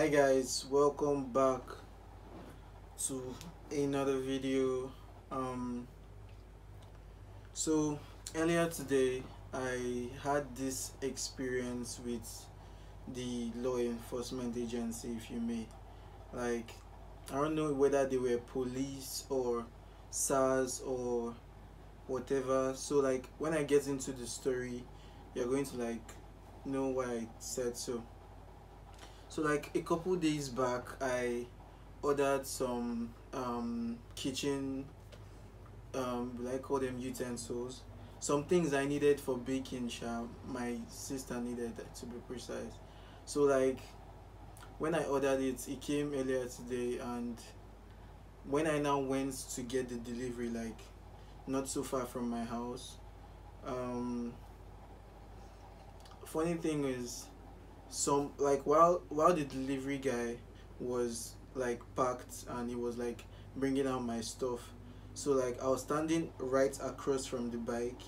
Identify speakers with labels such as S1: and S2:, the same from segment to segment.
S1: Hi guys, welcome back to another video. um so earlier today I had this experience with the law enforcement agency, if you may. Like, I don't know whether they were police or SARS or whatever. So like, when I get into the story, you're going to know why I said so. So like, a couple days back I ordered some kitchen, I call them utensils, some things I needed for baking. My sister needed, to be precise. So like, when I ordered it, it came earlier today, and when I now went to get the delivery, like not so far from my house, um funny thing is, some like, while the delivery guy was like packed and he was like bringing out my stuff, so like, I was standing right across from the bike,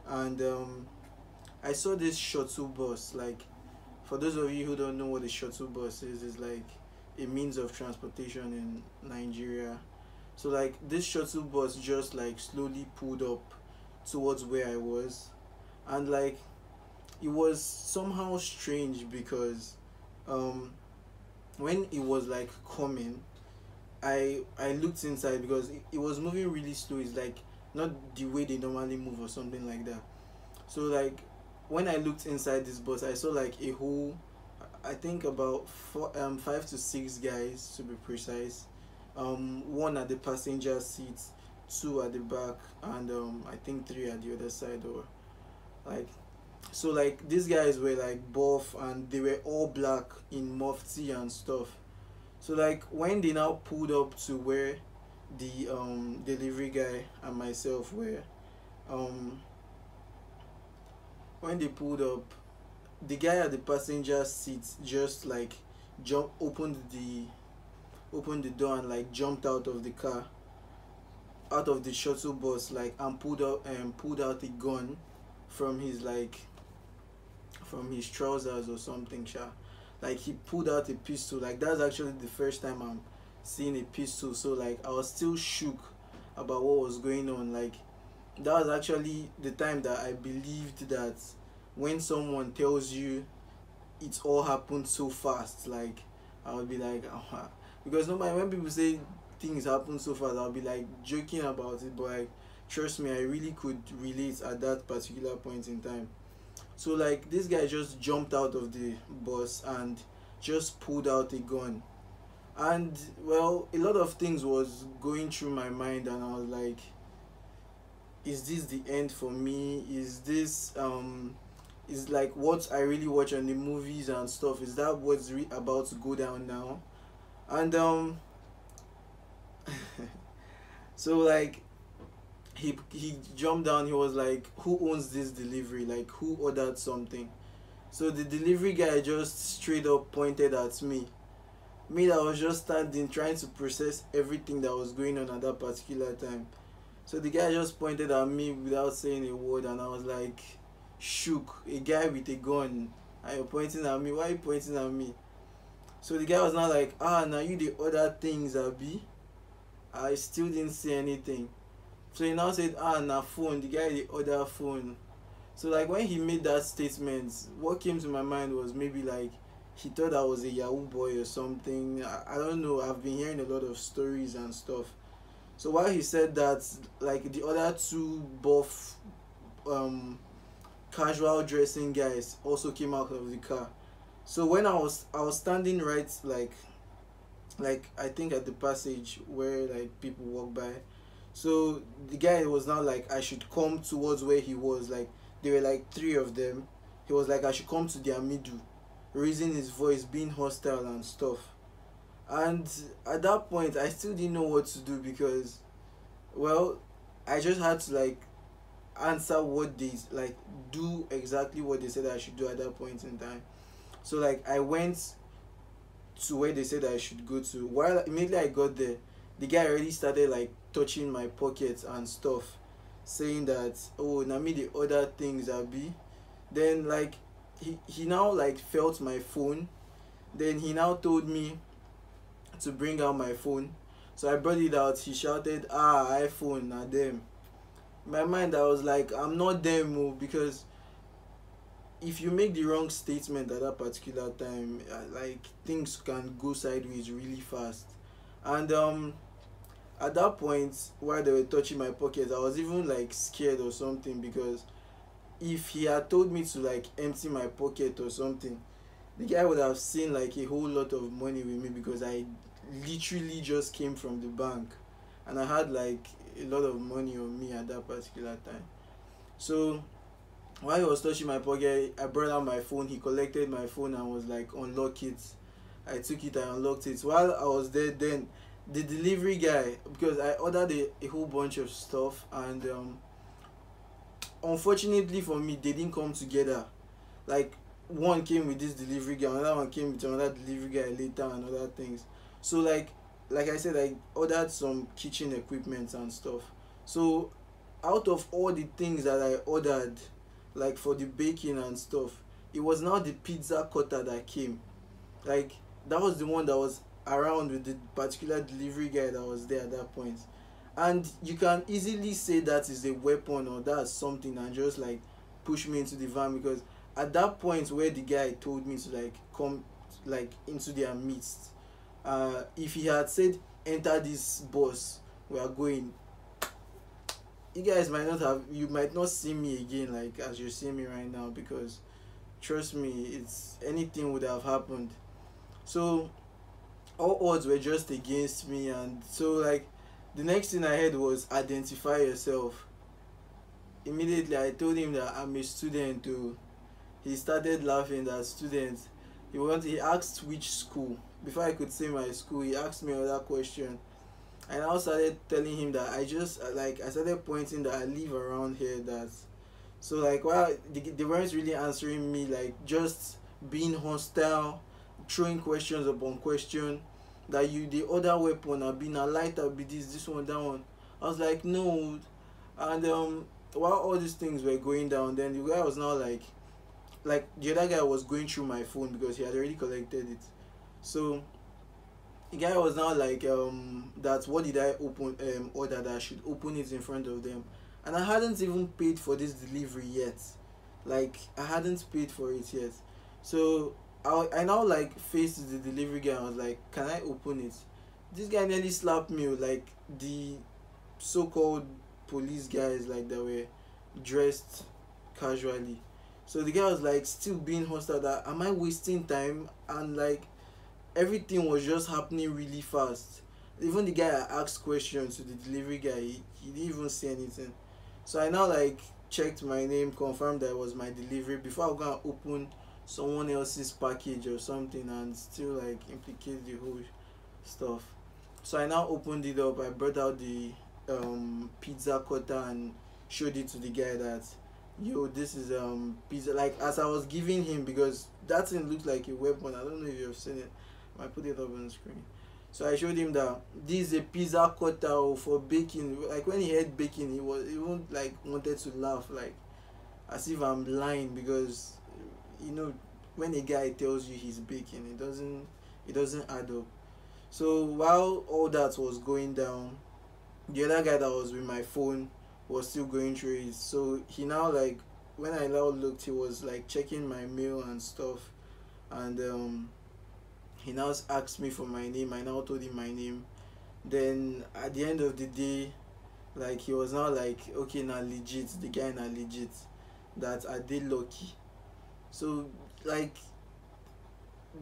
S1: and I saw this shuttle bus. Like, for those of you who don't know what a shuttle bus is like a means of transportation in Nigeria. So like, this shuttle bus just like slowly pulled up towards where I was, and like, it was somehow strange because um when it was like coming, I looked inside because it was moving really slow. It's like not the way they normally move or something like that. So like, when I looked inside this bus, I saw like a whole, I think about 5 to 6 guys, to be precise. One at the passenger seat, two at the back, and I think three at the other side, or like, so like, these guys were like buff and they were all black in mufti and stuff. So like, when they now pulled up to where the delivery guy and myself were, um when they pulled up, the guy at the passenger seat just like jump opened the door and like jumped out of the car, out of the shuttle bus, like, and pulled out a gun from his from his trousers or something, like, he pulled out a pistol. Like, that's actually the first time I'm seeing a pistol. So like, I was still shook about what was going on. Like, that was actually the time that I believed that when someone tells you it all happened so fast, like, I would be like, oh, because normally when people say things happen so fast, I'll be like joking about it, but like, trust me, I really could relate at that particular point in time. So like, this guy just jumped out of the bus and just pulled out a gun. And well, a lot of things was going through my mind, and I was like, is this the end for me? Is this is like what I really watch on the movies and stuff? Is that what's about to go down now? And so like, he jumped down. He was like, who owns this delivery? Like, who ordered something? So the delivery guy just straight up pointed at me that was just standing trying to process everything that was going on at that particular time. So the guy just pointed at me without saying a word, and I was like shook. A guy with a gun and you're pointing at me? Why are you pointing at me? So the guy was not like, now you the other things, Abi. I still didn't say anything. So he now said, na phone, the guy the other phone. So like, when he made that statement, what came to my mind was maybe like he thought I was a Yahoo boy or something. I don't know. I've been hearing a lot of stories and stuff. So while he said that, like, the other two buff casual dressing guys also came out of the car. So when I was standing right, like I think at the passage where like people walk by. So the guy was now like, I should come towards where he was. Like, there were like three of them. He was like, I should come to their middle, raising his voice, being hostile and stuff. And at that point, I still didn't know what to do because, well, I just had to like answer what they like, do exactly what they said I should do at that point in time. So like, I went to where they said I should go to. While immediately I got there, the guy already started like touching my pockets and stuff, saying that, oh, na me the other things, Abi. Then like, he now like felt my phone. Then he now told me to bring out my phone. So I brought it out. He shouted, "Ah, iPhone, na them." In my mind, I was like, I'm not them, oh, because if you make the wrong statement at that particular time, like things can go sideways really fast. And at that point, while they were touching my pocket, I was even like scared or something, because if he had told me to like empty my pocket or something, the guy would have seen like a whole lot of money with me, because I literally just came from the bank and I had like a lot of money on me at that particular time. So while he was touching my pocket, I brought out my phone. He collected my phone and was like, "Unlock it." I took it and unlocked it. While I was there, then the delivery guy, because I ordered a whole bunch of stuff, and unfortunately for me, they didn't come together. Like, one came with this delivery guy, another one came with another delivery guy later, and other things. So like I said, I ordered some kitchen equipment and stuff. So out of all the things that I ordered, like for the baking and stuff, it was now the pizza cutter that came. Like, that was the one that was around with the particular delivery guy that was there at that point. And you can easily say that is a weapon or that's something, and just like push me into the van, because at that point where the guy told me to like come like into their midst, if he had said, "Enter this bus, we are going," you guys might not have, you might not see me again like as you see me right now, because trust me, it's anything would have happened. So all odds were just against me, and so like the next thing I heard was, "Identify yourself." Immediately I told him that I'm a student too. He started laughing. That student, he asked which school. Before I could say my school, he asked me another question. And I also started telling him that I started pointing that I live around here. That so like, while they weren't really answering me, like just being hostile, throwing questions upon question, that you the other weapon have been a lighter, be this one, that one. I was like, no. And while all these things were going down, then the guy was now like the other guy was going through my phone because he had already collected it. So the guy was now like, that what did I open order, that I should open it in front of them. And I hadn't even paid for this delivery yet. Like, I hadn't paid for it yet. So I now like faced the delivery guy and was like, "Can I open it?" This guy nearly slapped me, like the so-called police guys, like that were dressed casually. So the guy was like still being hostile, that am I wasting time, and like everything was just happening really fast. Even the guy I asked questions to the delivery guy, he didn't even say anything. So I now like checked my name, confirmed that it was my delivery before I go and open someone else's package or something and still like implicate the whole stuff. So I now opened it up. I brought out the pizza cutter and showed it to the guy that, "Yo, this is pizza." Like, as I was giving him, because that thing looked like a weapon. I don't know if you've seen it. I put it up on the screen. So I showed him that this is a pizza cutter for baking. Like, when he heard baking, he even like wanted to laugh, like as if I'm lying, because you know when a guy tells you he's baking, it doesn't add up. So while all that was going down, the other guy that was with my phone was still going through it. So he now like, when I now looked, he was like checking my mail and stuff, and he now asked me for my name. I now told him my name. Then at the end of the day, like, he was now like, "Okay, now legit, the guy now legit, that I did lucky." So like,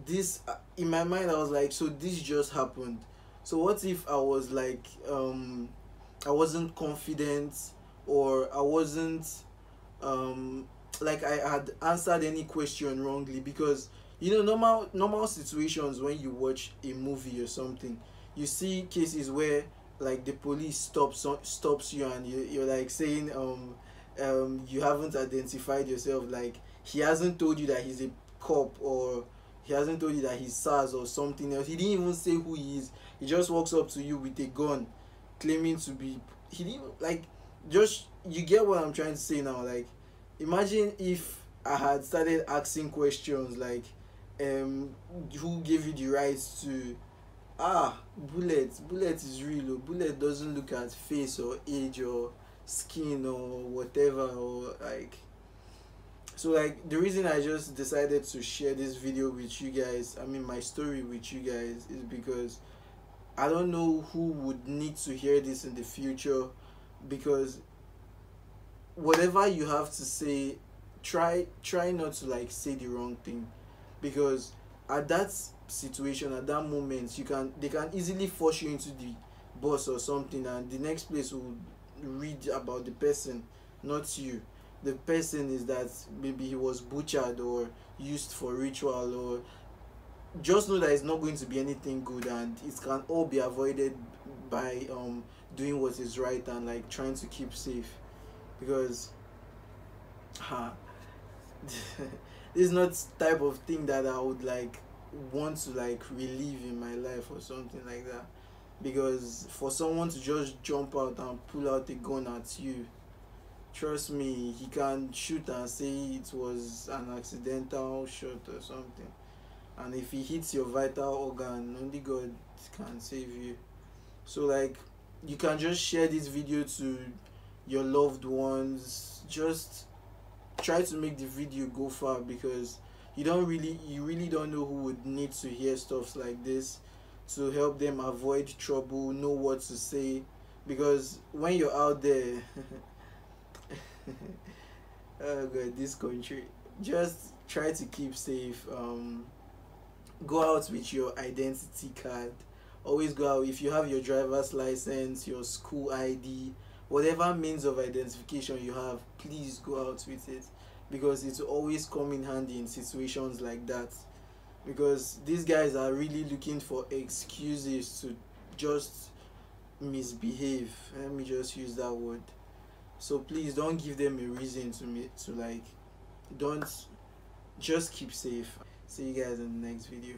S1: this in my mind I was like, so this just happened. So what if I was like, I wasn't confident, or I wasn't like I had answered any question wrongly, because normal situations, when you watch a movie or something, you see cases where like the police stops you, and you're like saying, you haven't identified yourself, like he hasn't told you that he's a cop, or he hasn't told you that he's SARS or something else. He didn't even say who he is. He just walks up to you with a gun, claiming to be. He didn't like. Just, you get what I'm trying to say now. Like, imagine if I had started asking questions like, um who gave you the right to, bullet is real, or bullet doesn't look at face or age or skin or whatever, or like. So like the reason I just decided to share this video with you guys, I mean my story with you guys, is because I don't know who would need to hear this in the future. Because whatever you have to say, try not to like say the wrong thing. Because at that situation, at that moment, they can easily force you into the bus or something, and the next place will read about the person, not you. The person is that maybe he was butchered or used for ritual, or just know that it's not going to be anything good, and it can all be avoided by doing what is right and like trying to keep safe. Because ha this is not type of thing that I would like want to like relive in my life or something like that. Because for someone to just jump out and pull out a gun at you, trust me, he can shoot and say it was an accidental shot or something. And if he hits your vital organ, only God can save you. So like, you can just share this video to your loved ones. Just try to make the video go far, because you really don't know who would need to hear stuff like this, to help them avoid trouble, know what to say. Because when you're out there oh god, this country, just try to keep safe. Go out with your identity card. Always go out if you have your driver's license, your school ID, whatever means of identification you have, please go out with it. Because it will always come in handy in situations like that. Because these guys are really looking for excuses to just misbehave. Let me just use that word. So please don't give them a reason to like, don't, just keep safe. See you guys in the next video.